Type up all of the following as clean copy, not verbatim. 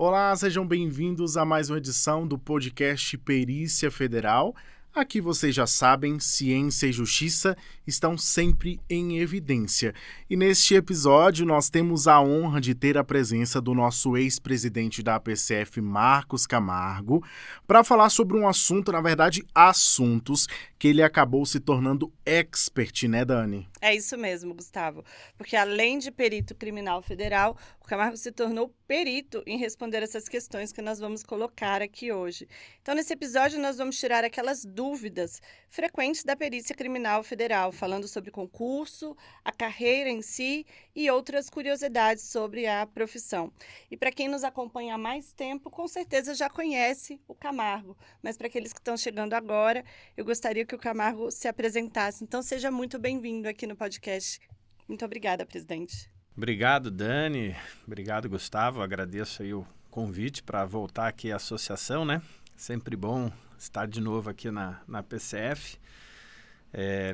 Olá, sejam bem-vindos a mais uma edição do podcast Perícia Federal. Aqui vocês já sabem, ciência e justiça estão sempre em evidência. E neste episódio nós temos a honra de ter a presença do nosso ex-presidente da APCF, Marcos Camargo, para falar sobre um assunto, na verdade, assuntos que ele acabou se tornando expert, né, Dani? É isso mesmo, Gustavo. Porque além de perito criminal federal, o Camargo se tornou perito em responder essas questões que nós vamos colocar aqui hoje. Então, nesse episódio, nós vamos tirar aquelas dúvidas frequentes da perícia criminal federal, falando sobre concurso, a carreira em si e outras curiosidades sobre a profissão. E para quem nos acompanha há mais tempo, com certeza já conhece o Camargo. Mas para aqueles que estão chegando agora, eu gostaria que o Camargo se apresentasse. Então, seja muito bem-vindo aqui no podcast. Muito obrigada, presidente. Obrigado, Dani. Obrigado, Gustavo. Agradeço aí o convite para voltar aqui à associação, né? Sempre bom estar de novo aqui na PCF.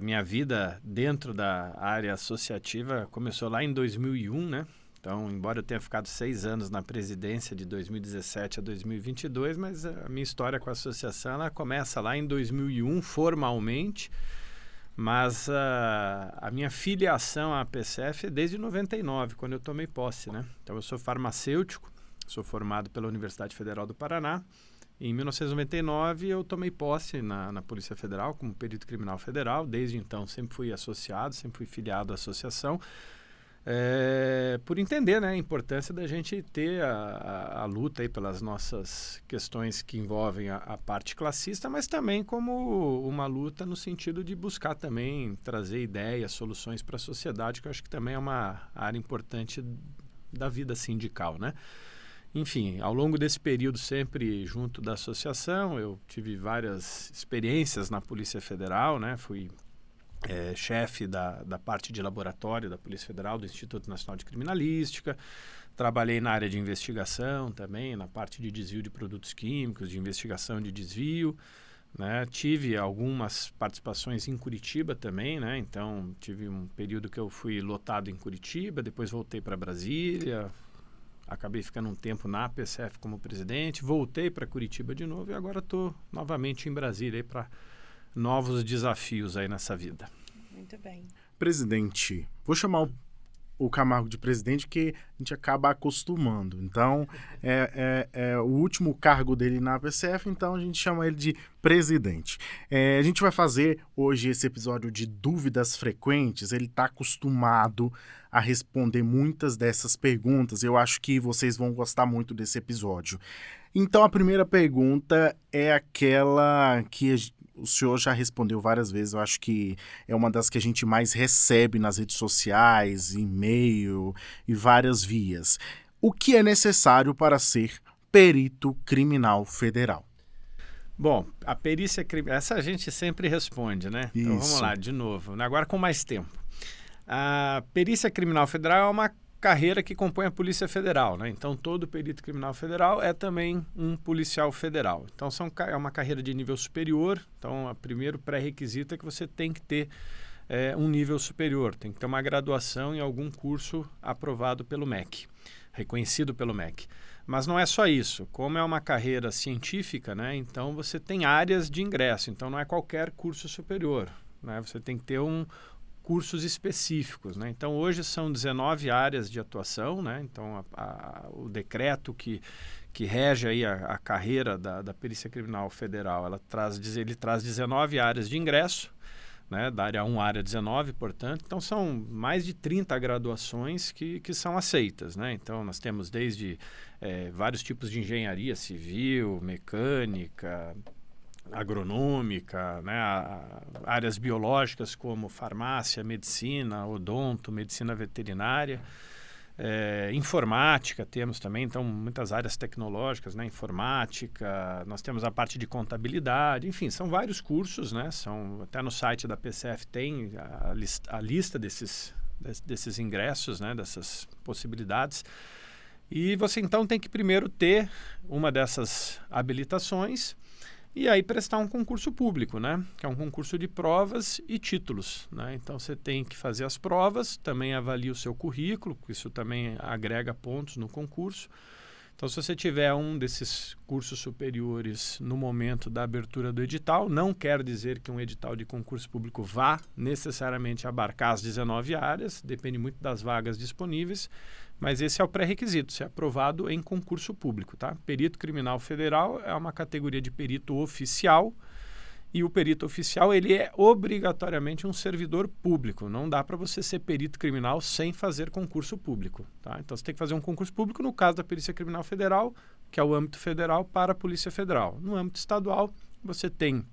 Minha vida dentro da área associativa começou lá em 2001, né? Então, embora eu tenha ficado 6 anos na presidência de 2017 a 2022, mas a minha história com a associação ela começa lá em 2001, formalmente, mas a minha filiação à PCF é desde 99, quando eu tomei posse, né? Então, eu sou farmacêutico, sou formado pela Universidade Federal do Paraná. Em 1999, eu tomei posse na Polícia Federal como perito criminal federal. Desde então, sempre fui associado, sempre fui filiado à associação. Por entender, né, a importância da gente ter a luta aí pelas nossas questões que envolvem a parte classista, mas também como uma luta no sentido de buscar também trazer ideias, soluções para a sociedade, que eu acho que também é uma área importante da vida sindical, né? Enfim, ao longo desse período sempre junto da associação, eu tive várias experiências na Polícia Federal, né? Fui chefe da parte de laboratório da Polícia Federal, do Instituto Nacional de Criminalística. Trabalhei na área de investigação também, na parte de desvio de produtos químicos, de investigação de desvio, né? Tive algumas participações em Curitiba também, né? Então, tive um período que eu fui lotado em Curitiba, depois voltei para Brasília, acabei ficando um tempo na PCF como presidente, voltei para Curitiba de novo e agora estou novamente em Brasília para novos desafios aí nessa vida. Muito bem. Presidente, vou chamar o Camargo de presidente que a gente acaba acostumando. Então, é o último cargo dele na PCF, então a gente chama ele de presidente. A gente vai fazer hoje esse episódio de dúvidas frequentes. Ele está acostumado a responder muitas dessas perguntas. Eu acho que vocês vão gostar muito desse episódio. Então, a primeira pergunta é aquela que o senhor já respondeu várias vezes, eu acho que é uma das que a gente mais recebe nas redes sociais, e-mail e várias vias. O que é necessário para ser perito criminal federal? Bom, a perícia criminal, essa a gente sempre responde, né? Então vamos lá, de novo, agora com mais tempo. A perícia criminal federal é uma carreira que compõe a Polícia Federal, né? Então, todo perito criminal federal é também um policial federal. Então, é uma carreira de nível superior. Então, o primeiro pré-requisito é que você tem que ter um nível superior. Tem que ter uma graduação em algum curso aprovado pelo MEC, reconhecido pelo MEC. Mas não é só isso. Como é uma carreira científica, né? Então, você tem áreas de ingresso. Então, não é qualquer curso superior, né? Você tem que ter cursos específicos, né? Então, hoje são 19 áreas de atuação, né? Então, o decreto que rege aí a carreira da Perícia Criminal Federal, ele traz 19 áreas de ingresso, né? Da área 1 à área 19, portanto. Então, são mais de 30 graduações que são aceitas, né? Então, nós temos desde vários tipos de engenharia civil, mecânica, agronômica, né, áreas biológicas como farmácia, medicina, odonto, medicina veterinária, informática temos também, então muitas áreas tecnológicas, né, informática, nós temos a parte de contabilidade, enfim, são vários cursos, né, até no site da PCF tem a lista desses ingressos, né, dessas possibilidades. E você então tem que primeiro ter uma dessas habilitações e aí prestar um concurso público, né? Que é um concurso de provas e títulos, né? Então, você tem que fazer as provas, também avalia o seu currículo, isso também agrega pontos no concurso. Então, se você tiver um desses cursos superiores no momento da abertura do edital, não quer dizer que um edital de concurso público vá necessariamente abarcar as 19 áreas, depende muito das vagas disponíveis, mas esse é o pré-requisito, ser aprovado em concurso público, tá? Perito criminal federal é uma categoria de perito oficial, e o perito oficial, ele é obrigatoriamente um servidor público. Não dá para você ser perito criminal sem fazer concurso público, tá? Então, você tem que fazer um concurso público no caso da Perícia Criminal Federal, que é o âmbito federal, para a Polícia Federal. No âmbito estadual, você tem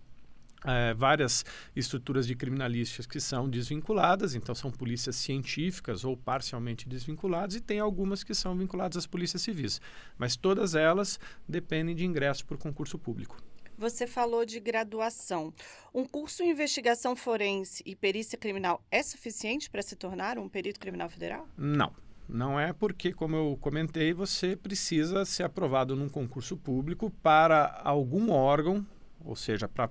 várias estruturas de criminalísticas que são desvinculadas, então são polícias científicas ou parcialmente desvinculadas, e tem algumas que são vinculadas às polícias civis. Mas todas elas dependem de ingresso por concurso público. Você falou de graduação. Um curso em investigação forense e perícia criminal é suficiente para se tornar um perito criminal federal? Não. Não é porque, como eu comentei, você precisa ser aprovado num concurso público para algum órgão, ou seja, para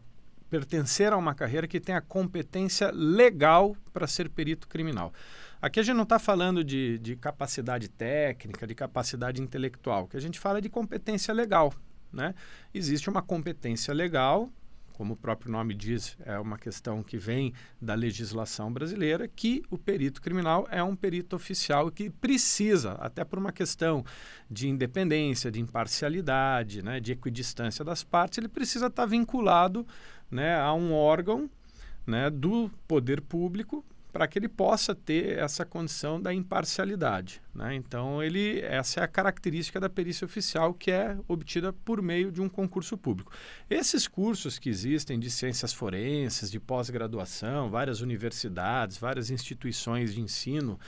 pertencer a uma carreira que tenha competência legal para ser perito criminal. Aqui a gente não está falando de capacidade técnica, de capacidade intelectual. O que a gente fala é de competência legal, né? Existe uma competência legal, como o próprio nome diz, é uma questão que vem da legislação brasileira, que o perito criminal é um perito oficial que precisa, até por uma questão de independência, de imparcialidade, né, de equidistância das partes, ele precisa estar vinculado, né, a um órgão, né, do poder público, para que ele possa ter essa condição da imparcialidade, né? Então, essa é a característica da perícia oficial, que é obtida por meio de um concurso público. Esses cursos que existem de ciências forenses, de pós-graduação, várias universidades, várias instituições de ensino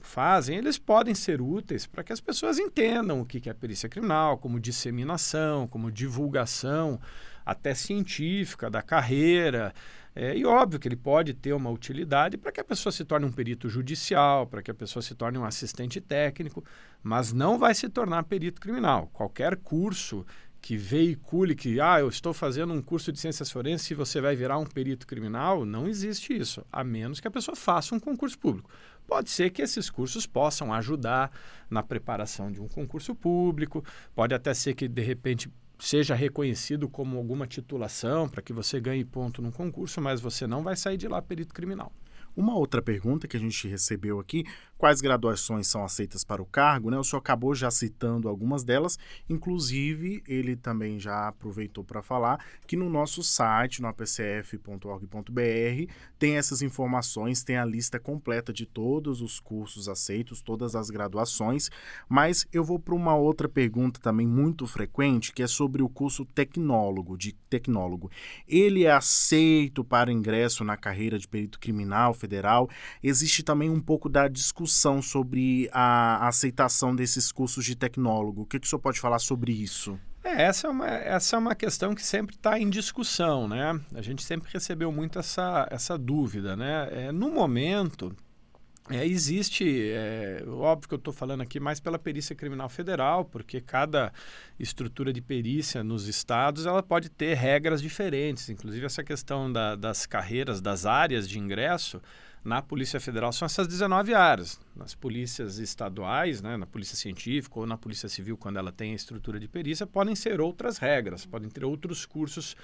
fazem, eles podem ser úteis para que as pessoas entendam o que é perícia criminal, como disseminação, como divulgação, até científica da carreira. E óbvio que ele pode ter uma utilidade para que a pessoa se torne um perito judicial, para que a pessoa se torne um assistente técnico, mas não vai se tornar perito criminal. Qualquer curso que veicule que, eu estou fazendo um curso de ciências forenses e você vai virar um perito criminal, não existe isso, a menos que a pessoa faça um concurso público. Pode ser que esses cursos possam ajudar na preparação de um concurso público, pode até ser que, de repente, seja reconhecido como alguma titulação para que você ganhe ponto num concurso, mas você não vai sair de lá perito criminal. Uma outra pergunta que a gente recebeu aqui, quais graduações são aceitas para o cargo, né? O senhor acabou já citando algumas delas, inclusive ele também já aproveitou para falar que no nosso site, no apcf.org.br, tem essas informações, tem a lista completa de todos os cursos aceitos, todas as graduações, mas eu vou para uma outra pergunta também muito frequente, que é sobre o curso tecnólogo. Ele é aceito para ingresso na carreira de perito criminal federal? Existe também um pouco da discussão sobre a aceitação desses cursos de tecnólogo. O que o senhor pode falar sobre isso? Essa é uma questão que sempre está em discussão, né? A gente sempre recebeu muito essa dúvida, né? No momento, existe, óbvio que eu estou falando aqui mais pela perícia criminal federal, porque cada estrutura de perícia nos estados ela pode ter regras diferentes, inclusive essa questão das carreiras, das áreas de ingresso. Na Polícia Federal são essas 19 áreas. Nas polícias estaduais, né, na Polícia Científica ou na Polícia Civil, quando ela tem a estrutura de perícia, podem ser outras regras, podem ter outros cursos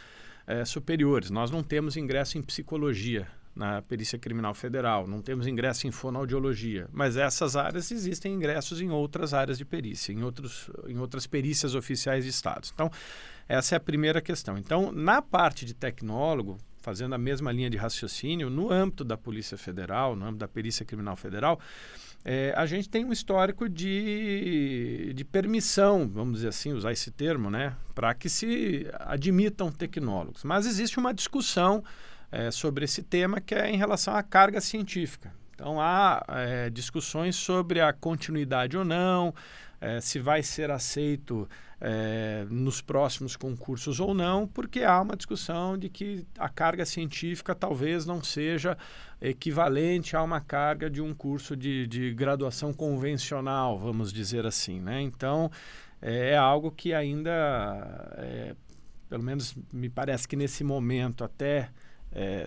superiores. Nós não temos ingresso em psicologia na Perícia Criminal Federal, não temos ingresso em fonoaudiologia, mas essas áreas existem ingressos em outras áreas de perícia, em outras perícias oficiais de estados. Então, essa é a primeira questão. Então, na parte de tecnólogo, fazendo a mesma linha de raciocínio, no âmbito da Polícia Federal, no âmbito da Perícia Criminal Federal, a gente tem um histórico de permissão, vamos dizer assim, usar esse termo, né, para que se admitam tecnólogos. Mas existe uma discussão sobre esse tema que é em relação à carga científica. Então, há discussões sobre a continuidade ou não, se vai ser aceito nos próximos concursos ou não, porque há uma discussão de que a carga científica talvez não seja equivalente a uma carga de um curso de graduação convencional, vamos dizer assim, né? Então, é algo que ainda, pelo menos me parece que nesse momento, até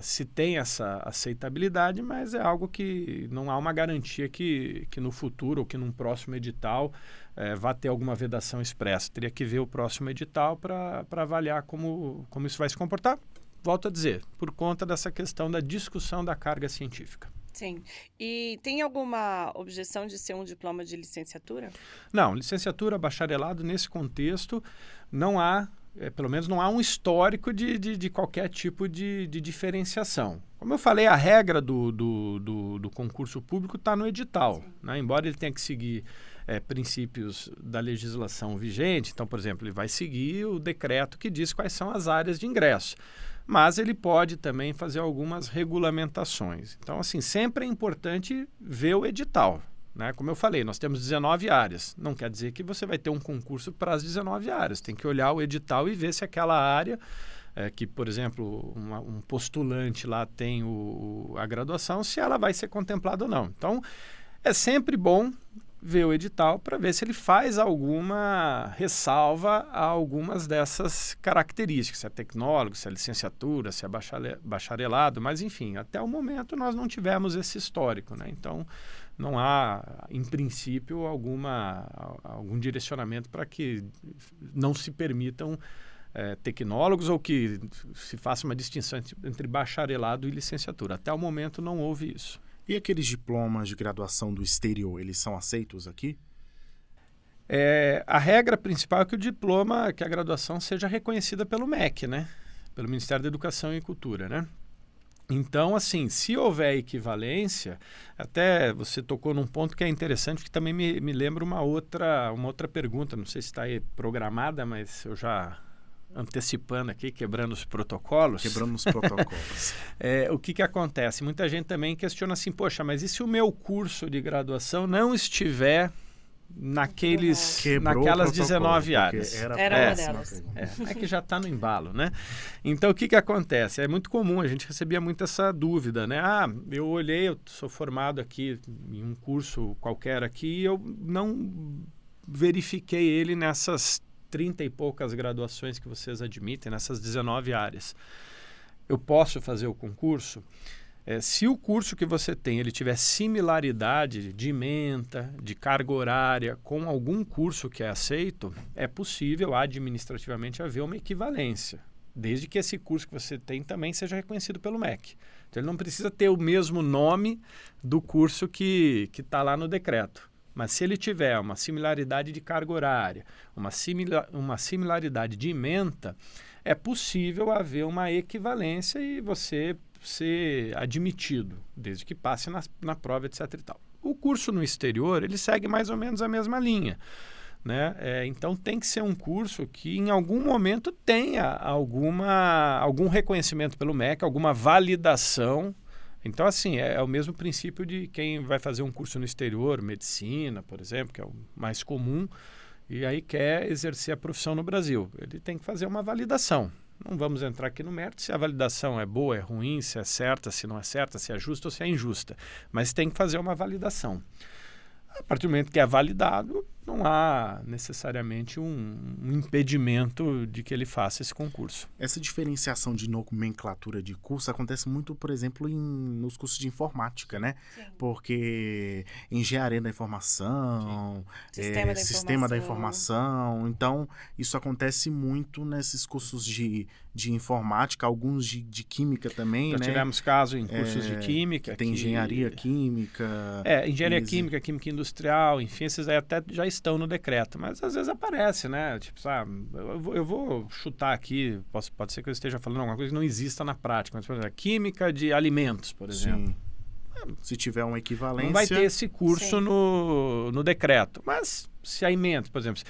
se tem essa aceitabilidade, mas é algo que não há uma garantia que no futuro ou que num próximo edital vá ter alguma vedação expressa. Teria que ver o próximo edital para avaliar como isso vai se comportar. Volto a dizer, por conta dessa questão da discussão da carga científica. Sim. E tem alguma objeção de ser um diploma de licenciatura? Não, licenciatura, bacharelado, nesse contexto, não há, pelo menos não há um histórico de qualquer tipo de diferenciação. Como eu falei, a regra do concurso público está no edital, né? Embora ele tenha que seguir princípios da legislação vigente, então, por exemplo, ele vai seguir o decreto que diz quais são as áreas de ingresso. Mas ele pode também fazer algumas regulamentações. Então, assim, sempre é importante ver o edital, né? Como eu falei, nós temos 19 áreas. Não quer dizer que você vai ter um concurso para as 19 áreas. Tem que olhar o edital e ver se aquela área, que, por exemplo, um postulante lá tem a graduação, se ela vai ser contemplada ou não. Então, é sempre bom ver o edital para ver se ele faz alguma ressalva a algumas dessas características, se é tecnólogo, se é licenciatura, se é bacharelado, mas enfim, até o momento nós não tivemos esse histórico, né? Então não há, em princípio, algum direcionamento para que não se permitam tecnólogos ou que se faça uma distinção entre bacharelado e licenciatura. Até o momento não houve isso. E aqueles diplomas de graduação do exterior, eles são aceitos aqui? A regra principal é que o diploma, que a graduação seja reconhecida pelo MEC, né? Pelo Ministério da Educação e Cultura, né? Então, assim, se houver equivalência, até você tocou num ponto que é interessante, que também me lembra uma outra pergunta, não sei se está aí programada, mas eu já antecipando aqui, quebrando os protocolos. Quebrando os protocolos. O que acontece? Muita gente também questiona assim, poxa, mas e se o meu curso de graduação não estiver naquelas 19 áreas? Era uma delas. É que já está no embalo, né? Então, o que acontece? É muito comum, a gente recebia muito essa dúvida, né? Eu olhei, eu sou formado aqui em um curso qualquer aqui e eu não verifiquei ele nessas 30 e poucas graduações que vocês admitem, nessas 19 áreas. Eu posso fazer o concurso? Se o curso que você tem ele tiver similaridade de ementa, de carga horária com algum curso que é aceito, é possível administrativamente haver uma equivalência, desde que esse curso que você tem também seja reconhecido pelo MEC. Então ele não precisa ter o mesmo nome do curso que está lá no decreto. Mas se ele tiver uma similaridade de carga horária, uma similaridade de ementa, é possível haver uma equivalência e você ser admitido, desde que passe na prova, etc. e tal. O curso no exterior, ele segue mais ou menos a mesma linha, né? Então tem que ser um curso que em algum momento tenha algum reconhecimento pelo MEC, alguma validação. Então, assim, é o mesmo princípio de quem vai fazer um curso no exterior, medicina, por exemplo, que é o mais comum, e aí quer exercer a profissão no Brasil. Ele tem que fazer uma validação. Não vamos entrar aqui no mérito se a validação é boa, é ruim, se é certa, se não é certa, se é justa ou se é injusta. Mas tem que fazer uma validação. A partir do momento que é validado, não há necessariamente um impedimento de que ele faça esse concurso. Essa diferenciação de nomenclatura de curso acontece muito, por exemplo, nos cursos de informática, né? Sim. Porque engenharia da informação, sistema da informação. Então, isso acontece muito nesses cursos de informática, alguns de química também, Já né? tivemos caso em cursos de química. Tem engenharia química. Engenharia química, química industrial, enfim, esses aí até já estão no decreto, mas às vezes aparece, né? Tipo, sabe, eu vou chutar aqui, pode ser que eu esteja falando alguma coisa que não exista na prática, mas, por exemplo, química de alimentos, por exemplo. Sim. Se tiver uma equivalência... Não vai ter esse curso no decreto, mas se a ementa, por exemplo,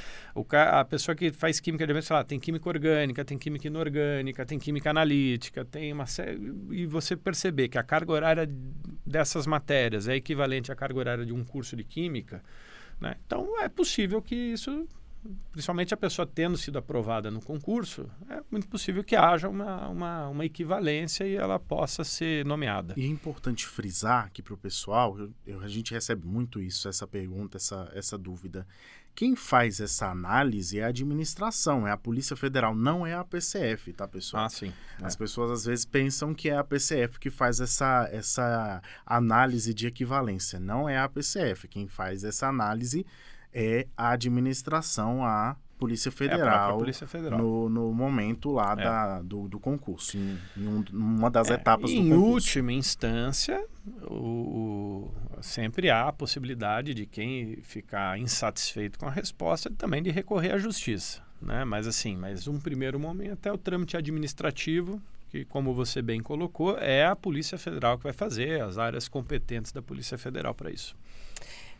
a pessoa que faz química de alimentos, sei lá, tem química orgânica, tem química inorgânica, tem química analítica, tem uma série... E você perceber que a carga horária dessas matérias é equivalente à carga horária de um curso de química, né? Então, é possível que isso, principalmente a pessoa tendo sido aprovada no concurso, é muito possível que haja uma equivalência e ela possa ser nomeada. E é importante frisar aqui para o pessoal, a gente recebe muito isso, essa pergunta, essa dúvida, Quem faz essa análise é a administração, é a Polícia Federal, não é a PCF, tá, pessoal? Ah, sim. As pessoas às vezes pensam que é a PCF que faz essa análise de equivalência. Não é a PCF. Quem faz essa análise é a administração, a Polícia a Federal, própria Polícia Federal. no momento lá do concurso, em uma das etapas do Em concurso. última instância, sempre há a possibilidade de quem ficar insatisfeito com a resposta também de recorrer à justiça, né? Mas um primeiro momento é o trâmite administrativo, que, como você bem colocou, é a Polícia Federal que vai fazer, as áreas competentes da Polícia Federal para isso.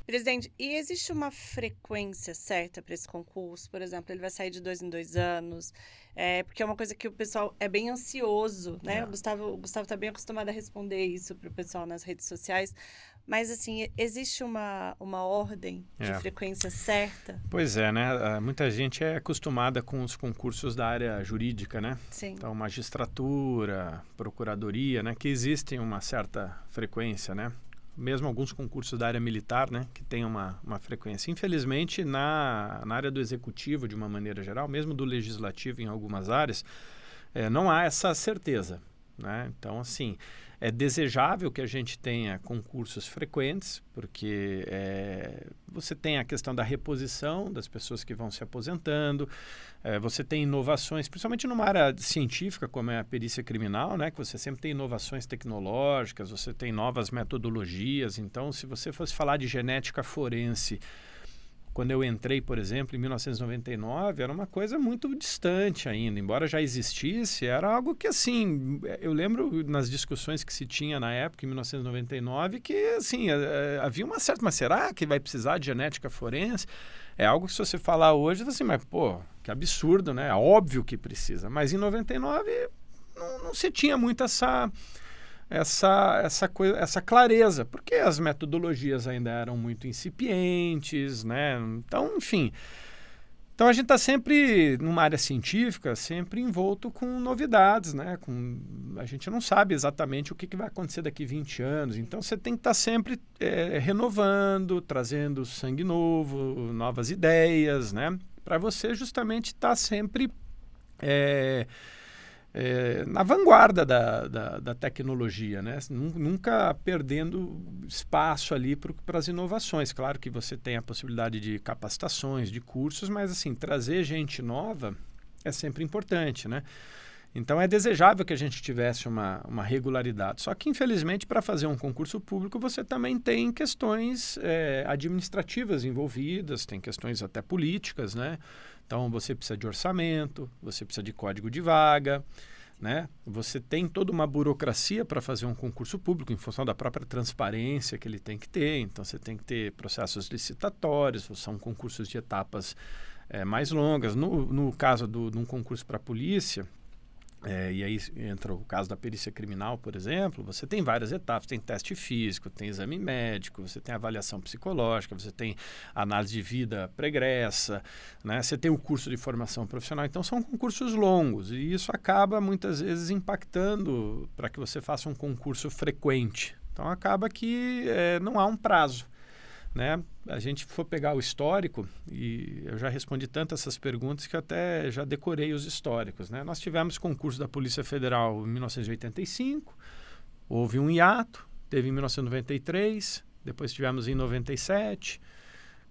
Presidente, e existe uma frequência certa para esse concurso? Por exemplo, ele vai sair de 2 em 2 anos? Porque é uma coisa que o pessoal é bem ansioso, né? O Gustavo está bem acostumado a responder isso para o pessoal nas redes sociais. Mas, assim, existe uma ordem de frequência certa? Pois é, né? Muita gente é acostumada com os concursos da área jurídica, né? Sim. Então, magistratura, procuradoria, né? Que existem uma certa frequência, né? Mesmo alguns concursos da área militar, né, que tem uma frequência. Infelizmente, na área do executivo, de uma maneira geral, mesmo do legislativo em algumas áreas, não há essa certeza, né? Então, assim, é desejável que a gente tenha concursos frequentes, porque você tem a questão da reposição das pessoas que vão se aposentando, você tem inovações, principalmente numa área científica, como é a perícia criminal, né, que você sempre tem inovações tecnológicas, você tem novas metodologias. Então, se você fosse falar de genética forense, quando eu entrei, por exemplo, em 1999, era uma coisa muito distante ainda. Embora já existisse, era algo que, assim, eu lembro nas discussões que se tinha na época, em 1999, que, assim, havia uma certa... Mas será que vai precisar de genética forense? É algo que, se você falar hoje, assim, mas, pô, que absurdo, né? É óbvio que precisa. Mas em 99 não se tinha muito essa clareza, porque as metodologias ainda eram muito incipientes, né? Então, enfim. Então, a gente está sempre, numa área científica, sempre envolto com novidades, né? A gente não sabe exatamente o que vai acontecer daqui 20 anos. Então, você tem que estar sempre renovando, trazendo sangue novo, novas ideias, né? Para você justamente estar sempre... na vanguarda da tecnologia, né? Nunca perdendo espaço ali para as inovações. Claro que você tem a possibilidade de capacitações, de cursos, mas assim, trazer gente nova é sempre importante, né? Então é desejável que a gente tivesse uma regularidade. Só que, infelizmente, para fazer um concurso público, você também tem questões administrativas envolvidas, tem questões até políticas, né? Então, você precisa de orçamento, você precisa de código de vaga, né? Você tem toda uma burocracia para fazer um concurso público em função da própria transparência que ele tem que ter. Então, você tem que ter processos licitatórios, são concursos de etapas mais longas. No caso de um concurso para a polícia, e aí entra o caso da perícia criminal, por exemplo, você tem várias etapas, tem teste físico, tem exame médico, você tem avaliação psicológica, você tem análise de vida pregressa, né? Você tem o curso de formação profissional. Então, são concursos longos e isso acaba, muitas vezes, impactando para que você faça um concurso frequente. Então, acaba que não há um prazo, né? A gente for pegar o histórico, e eu já respondi tanto essas perguntas que eu até já decorei os históricos, né? Nós tivemos concurso da Polícia Federal em 1985, houve um hiato, teve em 1993, depois tivemos em 97.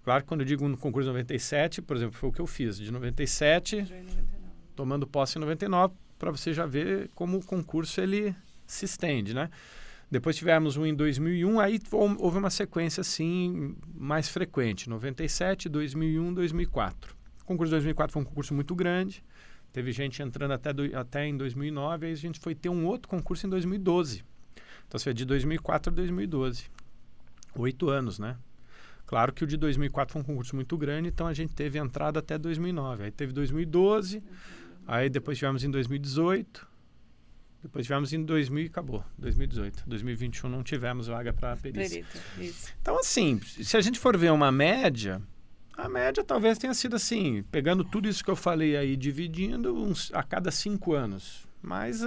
Claro que quando eu digo no concurso de 97, por exemplo, foi o que eu fiz, de 97, tomando posse em 99, para você já ver como o concurso ele se estende, né? Depois tivemos um em 2001, aí houve uma sequência assim mais frequente, 97, 2001, 2004. O concurso de 2004 foi um concurso muito grande, teve gente entrando até em 2009, aí a gente foi ter um outro concurso em 2012. Então, foi de 2004 a 2012. 8 anos, né? Claro que o de 2004 foi um concurso muito grande, então a gente teve entrada até 2009. Aí teve 2012, aí depois tivemos em 2018... Depois tivemos em 2000 e acabou, 2018. 2021 não tivemos vaga para perícia. Isso. Então, assim, se a gente for ver uma média, a média talvez tenha sido assim, pegando tudo isso que eu falei aí, dividindo a cada 5 anos. Mas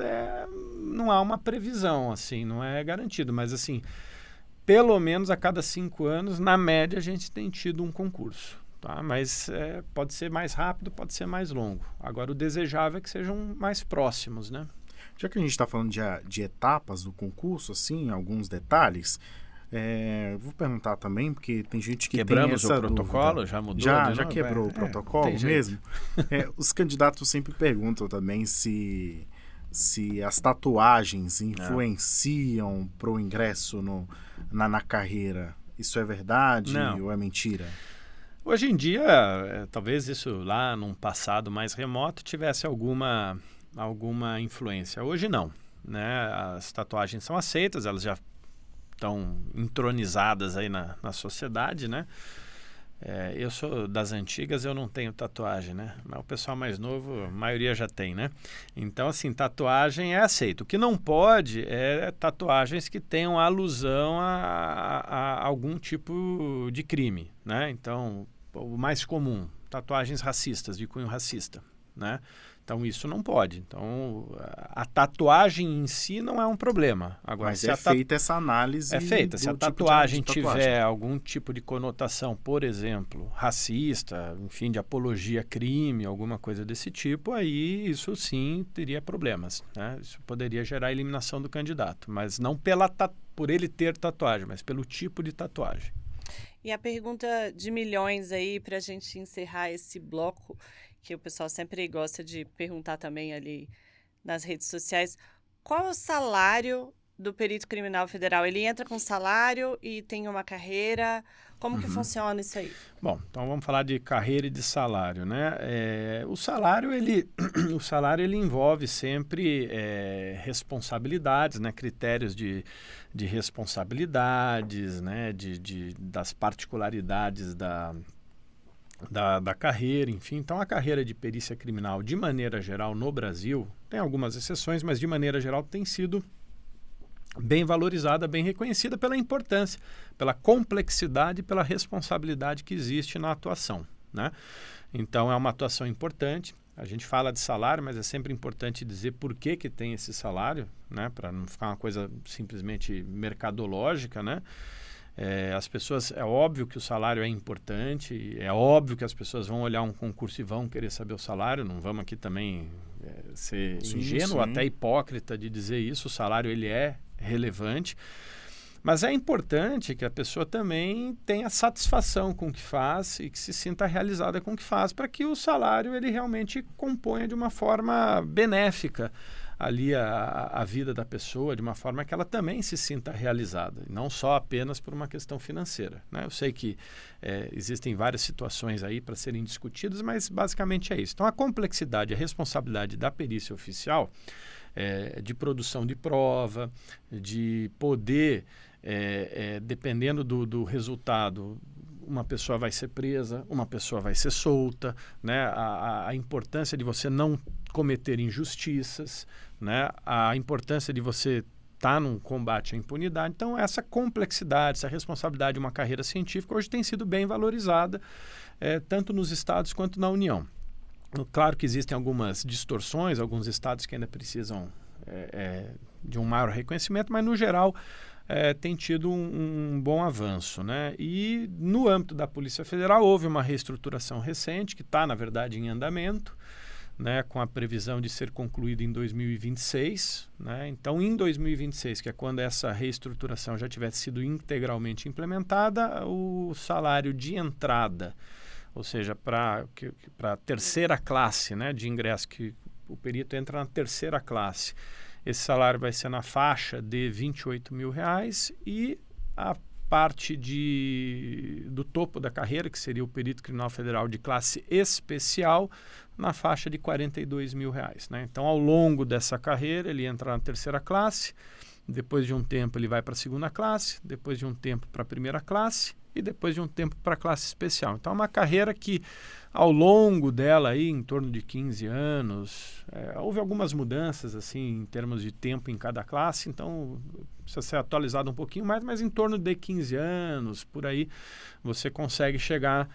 não há uma previsão, assim, não é garantido. Mas, assim, pelo menos a cada 5 anos, na média, a gente tem tido um concurso. tá? Mas pode ser mais rápido, pode ser mais longo. Agora, o desejável é que sejam mais próximos, né? Já que a gente está falando de etapas do concurso, assim, alguns detalhes, vou perguntar também, porque tem gente que Quebramos tem essa o protocolo, dúvida. já mudou? Já quebrou o protocolo tem jeito. mesmo? Os candidatos sempre perguntam também se as tatuagens influenciam para o ingresso na carreira. Isso é verdade ou é mentira? Hoje em dia, talvez isso lá num passado mais remoto tivesse alguma influência. Hoje não, né? As tatuagens são aceitas, elas já estão entronizadas aí na sociedade, né? Eu sou das antigas, eu não tenho tatuagem, né? Mas o pessoal mais novo, a maioria já tem, né? Então, assim, tatuagem é aceito. O que não pode é tatuagens que tenham alusão a algum tipo de crime, né? Então, o mais comum, tatuagens racistas, de cunho racista, né? Então, isso não pode. Então, a tatuagem em si não é um problema. Agora, mas é feita essa análise. É feita. Se a tatuagem tiver algum tipo de conotação, por exemplo, racista, enfim, de apologia a crime, alguma coisa desse tipo, aí isso sim teria problemas, né? Isso poderia gerar a eliminação do candidato. Mas não por ele ter tatuagem, mas pelo tipo de tatuagem. E a pergunta de milhões aí, para a gente encerrar esse bloco, que o pessoal sempre gosta de perguntar também ali nas redes sociais, qual é o salário do perito criminal federal? Ele entra com salário e tem uma carreira? Como que funciona isso aí? Bom, então vamos falar de carreira e de salário, né? O salário, ele envolve sempre responsabilidades, né? Critérios de responsabilidades, né? Das particularidades da carreira, enfim. Então, a carreira de perícia criminal, de maneira geral, no Brasil, tem algumas exceções, mas de maneira geral tem sido bem valorizada, bem reconhecida pela importância, pela complexidade e pela responsabilidade que existe na atuação, né? Então, é uma atuação importante. A gente fala de salário, mas é sempre importante dizer por que tem esse salário, né? Para não ficar uma coisa simplesmente mercadológica, né? As pessoas, é óbvio que o salário é importante, é óbvio que as pessoas vão olhar um concurso e vão querer saber o salário, não vamos aqui também ser ingênuo, até hipócrita de dizer isso, o salário ele é relevante, mas é importante que a pessoa também tenha satisfação com o que faz e que se sinta realizada com o que faz, para que o salário ele realmente componha de uma forma benéfica ali a vida da pessoa, de uma forma que ela também se sinta realizada, e não só apenas por uma questão financeira, né? Eu sei que existem várias situações aí para serem discutidas, mas basicamente é isso. Então, a complexidade, a responsabilidade da perícia oficial, de produção de prova, de poder, dependendo do resultado, uma pessoa vai ser presa, uma pessoa vai ser solta, né? A importância de você não cometer injustiças, né? A importância de você estar num combate à impunidade. Então, essa complexidade, essa responsabilidade de uma carreira científica hoje tem sido bem valorizada, tanto nos estados quanto na União. Claro que existem algumas distorções, alguns estados que ainda precisam de um maior reconhecimento, mas, no geral, tem tido um bom avanço, né? E, no âmbito da Polícia Federal, houve uma reestruturação recente, que está, na verdade, em andamento, né, com a previsão de ser concluída em 2026. Né? Então, em 2026, que é quando essa reestruturação já tivesse sido integralmente implementada, o salário de entrada, ou seja, para a terceira classe, né, de ingresso, que o perito entra na terceira classe, esse salário vai ser na faixa de R$28 mil, e a parte do topo da carreira, que seria o perito criminal federal de classe especial, na faixa de R$42 mil, né? Então, ao longo dessa carreira, ele entra na terceira classe, depois de um tempo ele vai para a segunda classe, depois de um tempo para a primeira classe e depois de um tempo para a classe especial. Então, é uma carreira que, ao longo dela, aí, em torno de 15 anos, houve algumas mudanças assim, em termos de tempo em cada classe, então precisa ser atualizado um pouquinho mais, mas em torno de 15 anos, por aí, você consegue chegar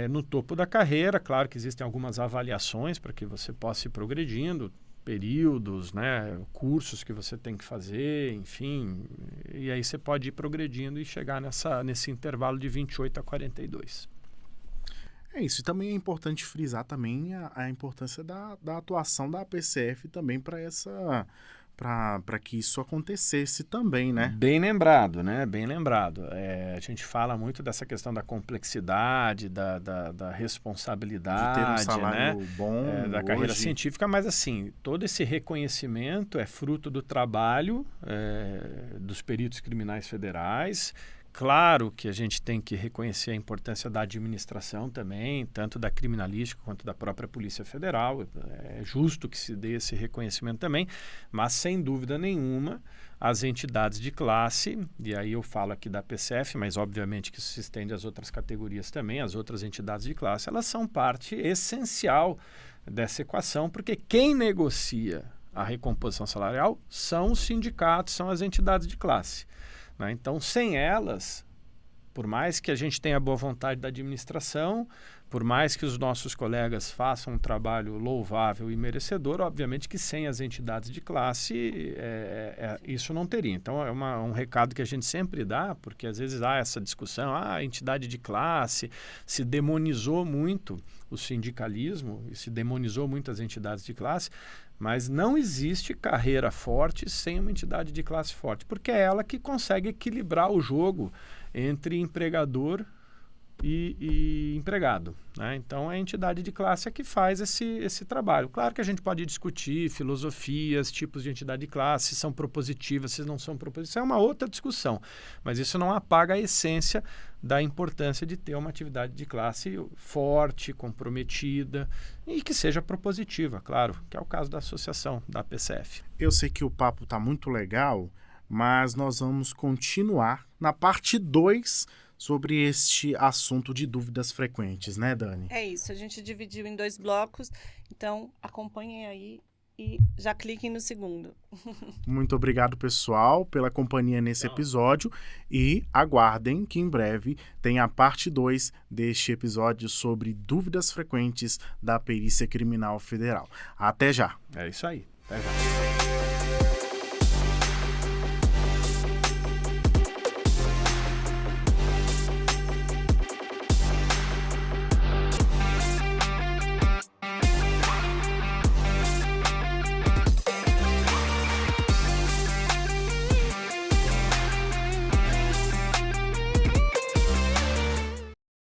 no topo da carreira. Claro que existem algumas avaliações para que você possa ir progredindo, períodos, né, cursos que você tem que fazer, enfim, e aí você pode ir progredindo e chegar nesse intervalo de 28 a 42. É isso, e também é importante frisar também a importância da atuação da APCF também para que isso acontecesse também, né? Bem lembrado, né? Bem lembrado. A gente fala muito dessa questão da complexidade, da responsabilidade, De ter um salário né? bom Da carreira hoje. científica, mas assim, todo esse reconhecimento é fruto do trabalho dos peritos criminais federais. Claro que a gente tem que reconhecer a importância da administração também, tanto da criminalística quanto da própria Polícia Federal. É justo que se dê esse reconhecimento também, mas sem dúvida nenhuma, as entidades de classe, e aí eu falo aqui da PCF, mas obviamente que isso se estende às outras categorias também, as outras entidades de classe, elas são parte essencial dessa equação, porque quem negocia a recomposição salarial são os sindicatos, são as entidades de classe. Então, sem elas, por mais que a gente tenha boa vontade da administração, por mais que os nossos colegas façam um trabalho louvável e merecedor, obviamente que sem as entidades de classe isso não teria. Então, é um recado que a gente sempre dá, porque às vezes há essa discussão, a entidade de classe, se demonizou muito o sindicalismo e se demonizou muito as entidades de classe, mas não existe carreira forte sem uma entidade de classe forte, porque é ela que consegue equilibrar o jogo entre empregador e empregado, né? Então, é a entidade de classe que faz esse trabalho. Claro que a gente pode discutir filosofias, tipos de entidade de classe, se são propositivas, se não são propositivas, é uma outra discussão, mas isso não apaga a essência da importância de ter uma atividade de classe forte, comprometida e que seja propositiva, claro, que é o caso da associação, da PCF. Eu sei que o papo está muito legal, mas nós vamos continuar na parte 2 sobre este assunto de dúvidas frequentes, né, Dani? É isso, a gente dividiu em 2 blocos, então acompanhem aí e já cliquem no segundo. Muito obrigado, pessoal, pela companhia nesse episódio e aguardem que em breve tem a parte 2 deste episódio sobre dúvidas frequentes da Perícia Criminal Federal. Até já! É isso aí. Até já.